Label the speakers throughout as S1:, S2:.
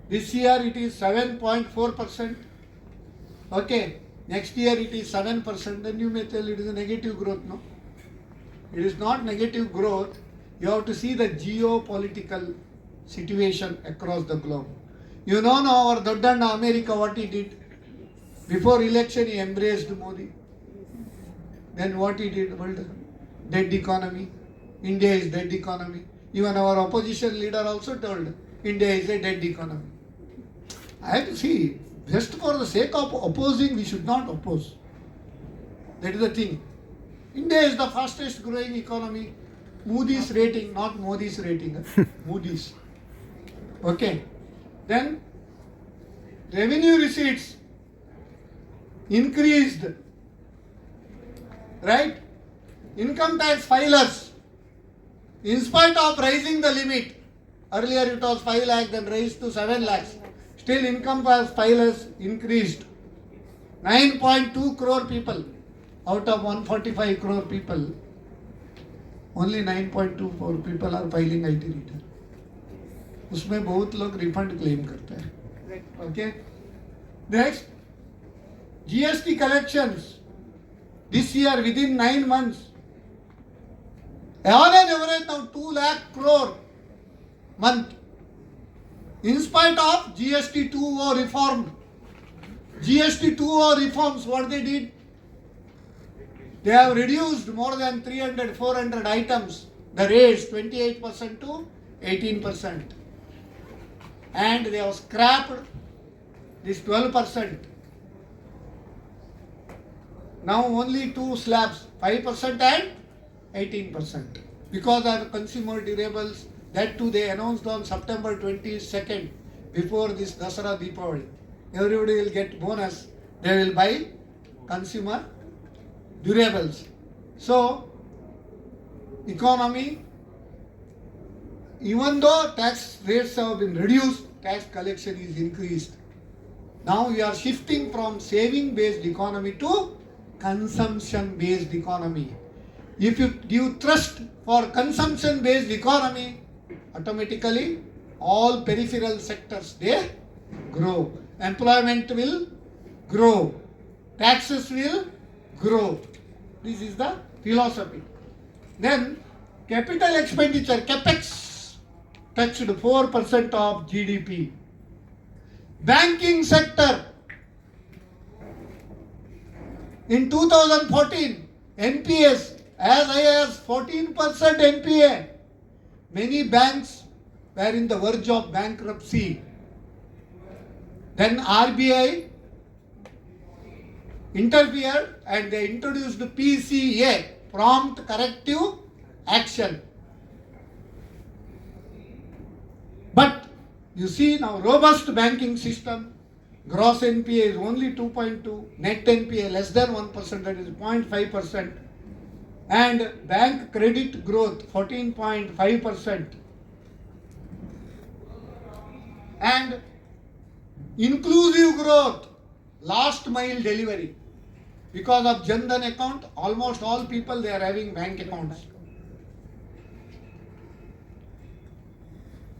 S1: This year it is 7.4%. Okay. Next year it is 7%. Then you may tell it is a negative growth. No. It is not negative growth. You have to see the geopolitical situation across the globe. You know now our Doddanna America what he did. Before election he embraced Modi. Then what he did? World dead economy. India is dead economy. Even our opposition leader also told India is a dead economy. I have to see, just for the sake of opposing, we should not oppose. That is the thing. India is the fastest growing economy. Moody's rating, not Modi's rating. Moody's. Okay. Then revenue receipts increased. Right? Income tax filers, in spite of raising the limit, earlier it was 5 lakh, then raised to 7 lakhs. Still income tax filers increased. 9.2 crore people out of 145 crore people. Only 9.24 people are filing IT return. उसमें बहुत लोग refund claim करते हैं. Okay. Next, GST collections this year within 9 months. On an average now 2 lakh crore month. In spite of GST 2.0 reform. GST 2.0 reforms, what they did? They have reduced more than 300, 400 items. The rates 28% to 18%. And they have scrapped this 12%. Now only two slabs, 5% and 18%. Because of consumer durables, that too they announced on September 22nd, before this Dasara Deepavali. Everybody will get bonus, they will buy consumer durables. So, economy, even though tax rates have been reduced, tax collection is increased. Now we are shifting from saving based economy to consumption based economy. If you give trust for consumption based economy, automatically all peripheral sectors they grow. Employment will grow. Taxes will grow. This is the philosophy. Then capital expenditure, capex, touched 4% of GDP. Banking sector, in 2014, NPAs as high as 14% NPA. Many banks were in the verge of bankruptcy. Then RBI interfered and they introduced PCA, prompt corrective action. But you see now robust banking system, gross NPA is only 2.2, net NPA less than 1%, that is 0.5%, and bank credit growth 14.5%, and inclusive growth, last mile delivery. Because of Jan Dhan account, almost all people they are having bank accounts.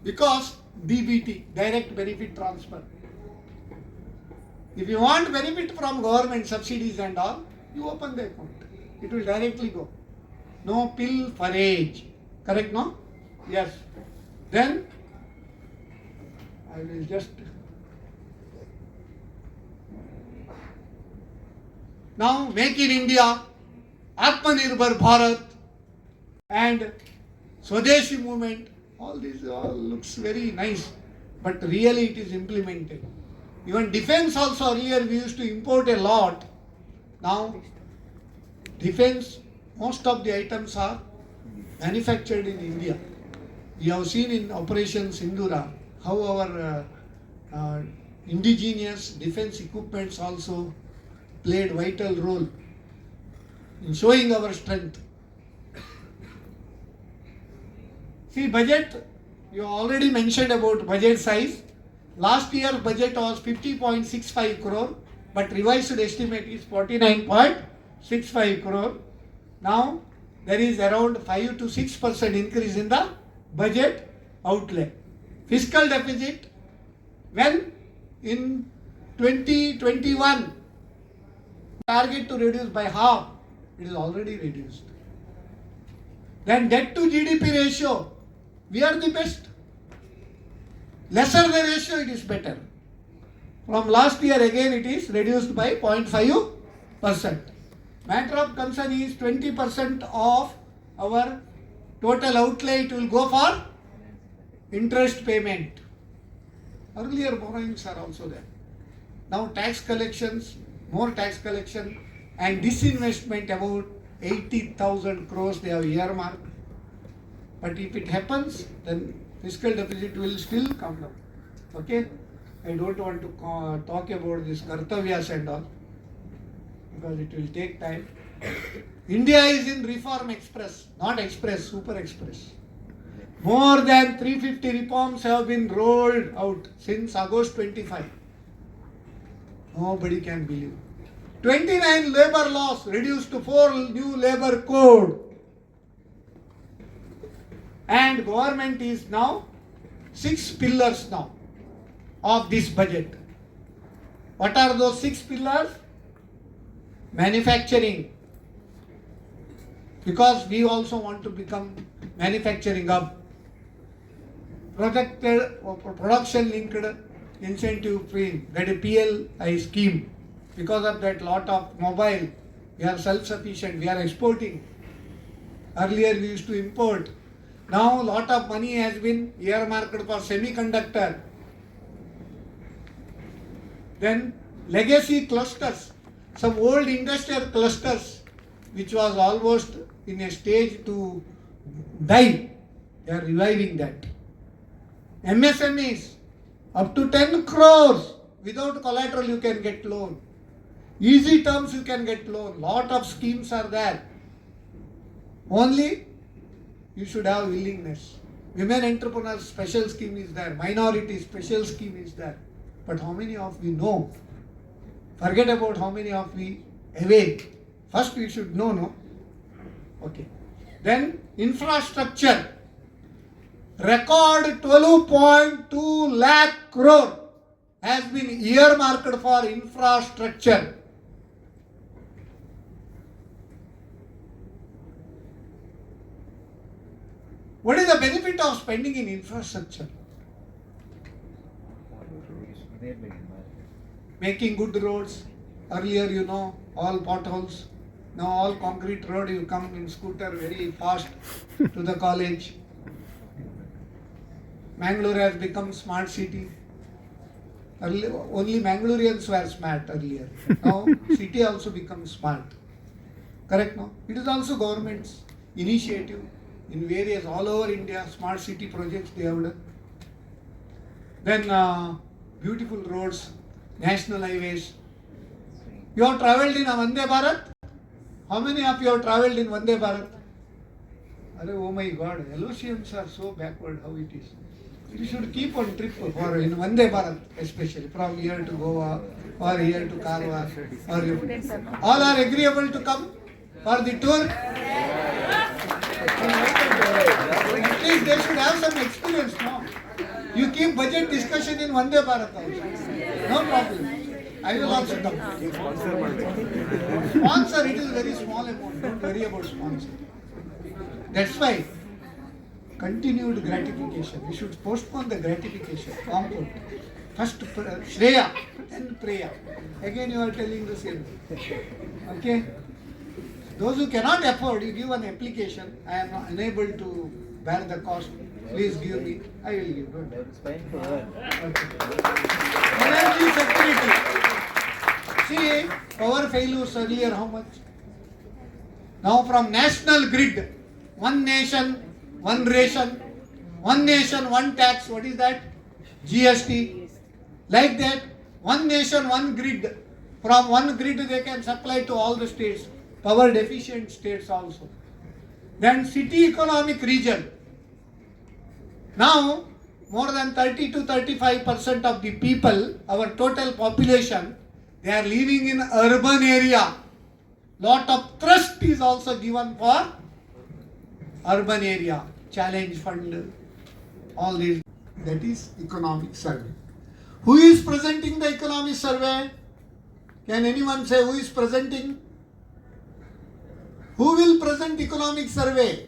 S1: Because DBT, direct benefit transfer. If you want benefit from government subsidies and all, you open the account. It will directly go. No pill for age. Correct, no? Yes. Then, I will just... Now, Make in India, Atmanirbhar Bharat, and Swadeshi movement, all these all looks very nice, but really it is implemented. Even defense also, earlier we used to import a lot. Now, defense, most of the items are manufactured in India. We have seen in Operation Sindhura how our indigenous defense equipments also played vital role in showing our strength. See, budget, you already mentioned about budget size. Last year budget was 50.65 crore, but revised estimate is 49.65 crore. Now, there is around 5 to 6% increase in the budget outlay. Fiscal deficit When in 2021, target to reduce by half, it is already reduced. Then debt to GDP ratio, we are the best. Lesser the ratio, it is better. From last year again it is reduced by 0.5%. Matter of concern is 20% of our total outlay it will go for interest payment. Earlier borrowings are also there. Now tax collections, more tax collection and disinvestment about 80,000 crores they have earmarked. But if it happens, then fiscal deficit will still come down. Okay? I don't want to talk about this kartavyas and all because it will take time. India is in reform express, not express, super express. More than 350 reforms have been rolled out since August 25. Nobody can believe. 29 labor laws reduced to 4 new labor code. And government is now 6 pillars now of this budget. What are those 6 pillars? Manufacturing. Because we also want to become manufacturing hub. Production linked incentive free, that is PLI scheme. Because of that, lot of mobile, we are self-sufficient, we are exporting. Earlier we used to import. Now lot of money has been earmarked for semiconductor. Then legacy clusters, some old industrial clusters which was almost in a stage to die, they are reviving that. MSMEs, up to 10 crores, without collateral you can get loan. Easy terms you can get loan. Lot of schemes are there. Only you should have willingness. Women entrepreneurs special scheme is there. Minority special scheme is there. But how many of we know? Forget about how many of we awake. First we should know, no? Okay. Then infrastructure. Record 12.2 lakh crore has been earmarked for infrastructure. What is the benefit of spending in infrastructure? Making good roads. Earlier, you know, all potholes. Now all concrete road, you come in scooter very fast to the college. Mangalore has become smart city. Only Mangaloreans were smart earlier. Now city also becomes smart. Correct, no? It is also government's initiative in various all over India smart city projects they have done. Then beautiful roads, national highways. You have travelled in a Vande Bharat? How many of you have travelled in Vande Bharat? Oh my God, Aloysians are so backward how it is. You should keep on trip for in Vande Bharat, especially from here to Goa or here to Karwar. Or all are agreeable to come for the tour? At least they should have some experience, no? You keep budget discussion in Vande Bharat also. No problem. I will also come. Sponsor, it is very small amount. Don't worry about sponsor. That's why continued gratification. We should postpone the gratification. Compound. First Shreya, then Preya. Again you are telling the same. Okay? Those who cannot afford, you give an application. I am unable to bear the cost. Please give me. I will give. Don't worry. Okay. Energy security. See, power failures earlier how much? Now from national grid, one nation, one ration, one nation, one tax. What is that? GST. Like that, one nation, one grid. From one grid they can supply to all the states. Power deficient states also. Then city economic region. Now, more than 30 to 35% of the people, our total population, they are living in urban area. Lot of trust is also given for urban area. Challenge fund, all these. That is economic survey. Who is presenting the economic survey? Can anyone say who is presenting? Who will present economic survey?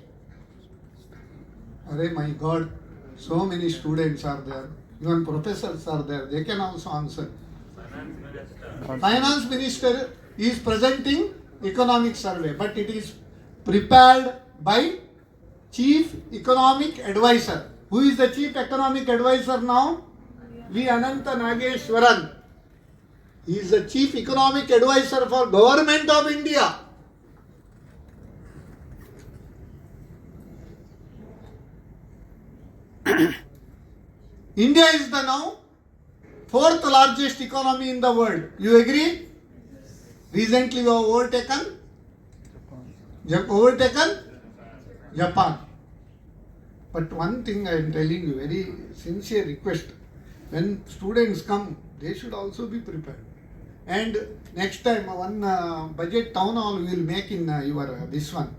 S1: Arey my God, so many students are there. Even professors are there. They can also answer. Finance Minister is presenting economic survey, but it is prepared by Chief Economic Advisor. Who is the Chief Economic Advisor now? V. Ananta Nageshwaran. He is the Chief Economic Advisor for Government of India. India is the now fourth largest economy in the world. You agree? Recently we have overtaken Japan. But one thing I am telling you, very sincere request, when students come, they should also be prepared. And next time one budget town hall we will make in your this one,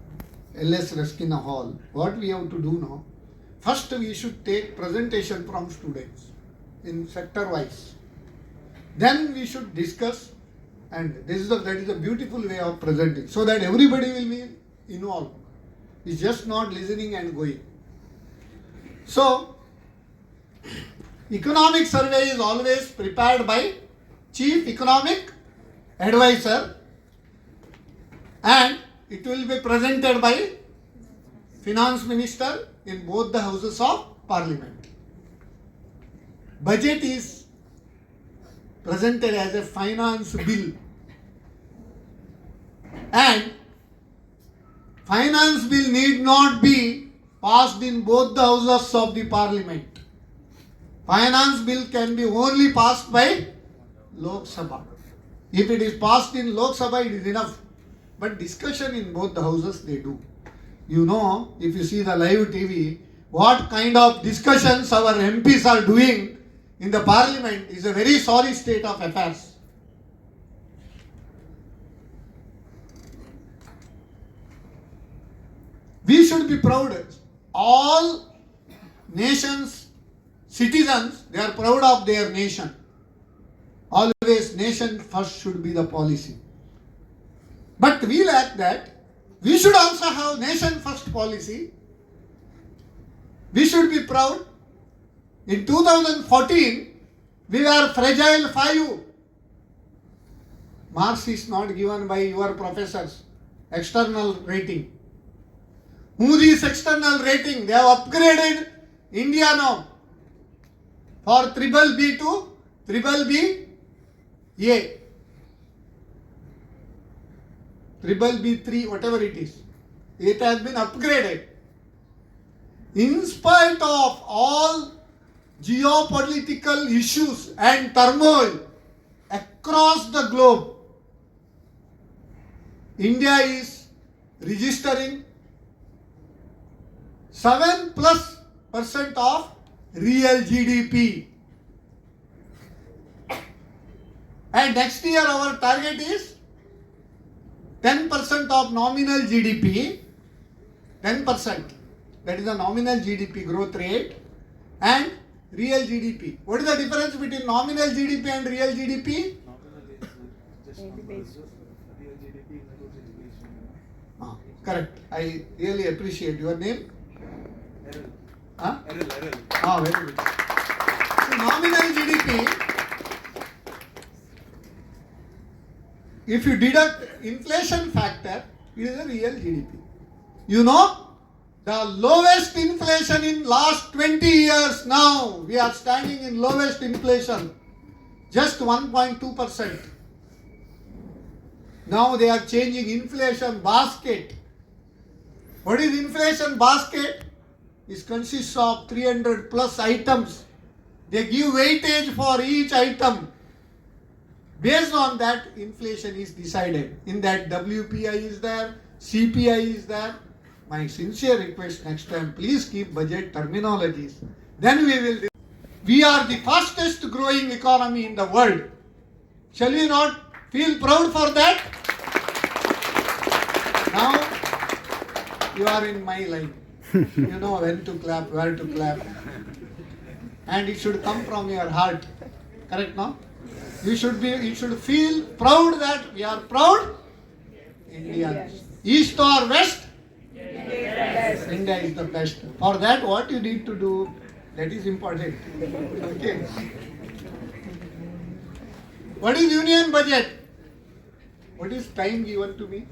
S1: LS Raskina Hall. What we have to do now? First we should take presentation from students in sector wise. Then we should discuss, and that is a beautiful way of presenting, so that everybody will be involved. It's just not listening and going. So, economic survey is always prepared by Chief Economic Advisor, and it will be presented by Finance Minister in both the houses of Parliament. Budget is presented as a finance bill, and finance bill need not be passed in both the houses of the Parliament. Finance bill can be only passed by Lok Sabha. If it is passed in Lok Sabha, it is enough. But discussion in both the houses they do. You know, if you see the live TV, what kind of discussions our MPs are doing in the Parliament is a very sorry state of affairs. We should be proud. All nations, citizens, they are proud of their nation. Always nation first should be the policy. But we lack that. We should also have nation first policy. We should be proud. In 2014, we were fragile 5. Marks is not given by your professors. External rating. Moody's external rating, they have upgraded India now for BBB to BBB A. BBB 3, whatever it is. It has been upgraded. In spite of all geopolitical issues and turmoil across the globe, India is registering 7+% of real GDP. And next year our target is 10% of nominal GDP, 10%. That is the nominal GDP growth rate and real GDP. What is the difference between nominal GDP and real GDP? Correct. I really appreciate your name. Very good. So nominal GDP, if you deduct inflation factor, it is a real GDP. You know, the lowest inflation in last 20 years now, we are standing in lowest inflation, just 1.2%. Now they are changing inflation basket. What is inflation basket? It consists of 300 plus items. They give weightage for each item. Based on that, inflation is decided. In that, WPI is there, CPI is there. My sincere request next time, please keep budget terminologies. Then we will. We are the fastest growing economy in the world. Shall we not feel proud for that? Now, you are in my line. You know when to clap, where to clap. And it should come from your heart. Correct, no? You should feel proud that we are proud Indians. East or west? India is the best. For that, what you need to do, that is important. Okay. What is union budget? What is time given to me?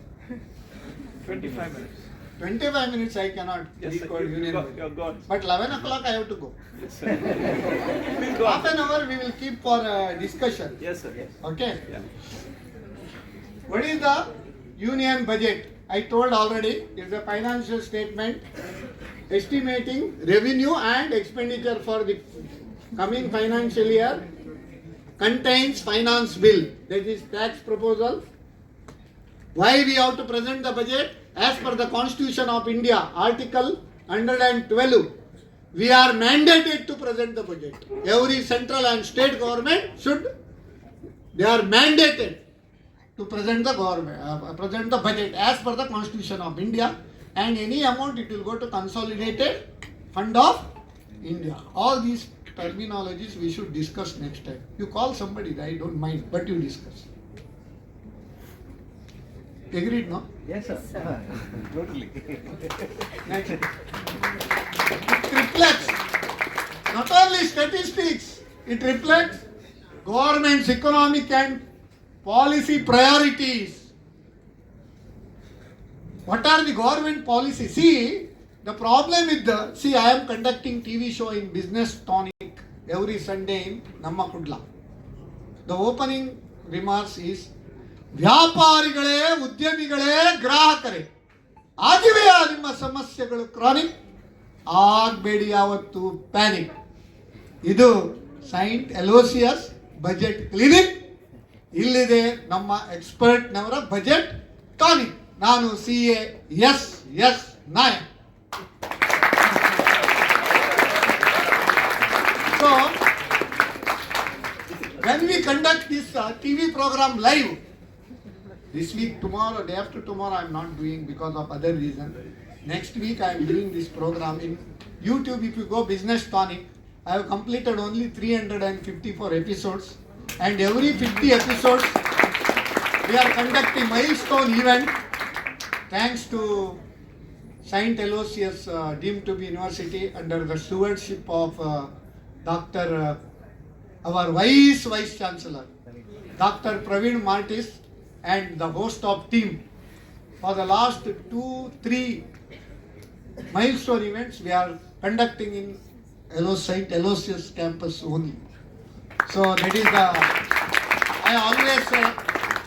S2: 25 minutes.
S1: 25 minutes I cannot record union budget.
S2: You're gone.
S1: But 11 o'clock I have to go.
S2: Yes, sir. Please go
S1: Half
S2: on.
S1: an hour we will keep for discussion.
S2: Yes, sir. Yes.
S1: Okay.
S2: Yeah.
S1: What is the union budget? I told already, it's a financial statement estimating revenue and expenditure for the coming financial year, contains finance bill, that is tax proposal. Why we have to present the budget? As per the Constitution of India, Article 112, we are mandated to present the budget. Every central and state government they are mandated to present the budget as per the Constitution of India, and any amount it will go to consolidated fund of India. All these terminologies we should discuss next time. You call somebody, I don't mind, but you discuss. Agreed, no?
S2: Yes, sir. Totally.
S1: Next. It reflects not only statistics, it reflects government's economic and policy priorities. What are the government policies? See, the problem with I am conducting TV show in Business Tonic every Sunday in Namma Kudla. The opening remarks is, ವ್ಯಾಪಾರಿಗಳೇ, ಉದ್ಯಮಿಗಳೇ, ಗ್ರಾಹಕರೇ, ಆಗಿವೆಯಾ ನಿಮ್ಮ ಸಮಸ್ಯೆಗಳು chronic? ಆಗಬೇಡಿ ಯಾವತ್ತು panic. ಇದು Saint Aloysius budget clinic. ಇಲ್ಲಿದೆ ನಮ್ಮ ಎಕ್ಸ್ಪರ್ಟ್ನವರ budget tonic. ನಾನು CA S.S Nayak. So, when we conduct this TV program live, this week, tomorrow, day after tomorrow, I am not doing because of other reason. Next week, I am doing this program in YouTube. If you go Business Tonic, I have completed only 354 episodes, and every 50 episodes, we are conducting milestone event. Thanks to Saint Aloysius deemed to be university under the stewardship of Dr. Our Vice Chancellor, Dr. Praveen Martis, and the host of team. For the last 2-3 milestone events we are conducting in Saint Aloysius campus only. So that is I always say,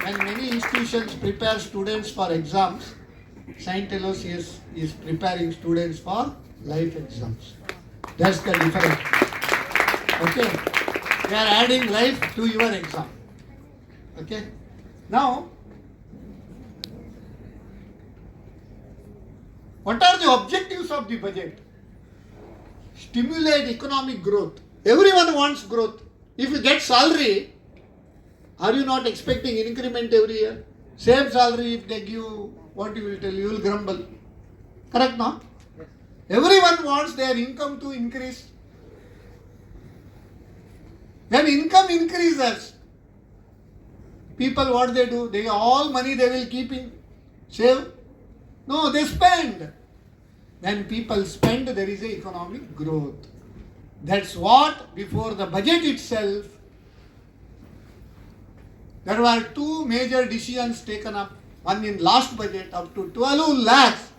S1: when many institutions prepare students for exams, Saint Aloysius is preparing students for life exams. That's the difference. Okay? We are adding life to your exam. Okay? Now, what are the objectives of the budget? Stimulate economic growth. Everyone wants growth. If you get salary, are you not expecting increment every year? Same salary, if they give, what you will tell, you will grumble. Correct, no? Yes. Everyone wants their income to increase. When income increases, people what they do? They all money they will keep in save. No, they spend. When people spend, there is a economic growth. That's what before the budget itself, there were 2 major decisions taken up. One in last budget, up to 12 lakhs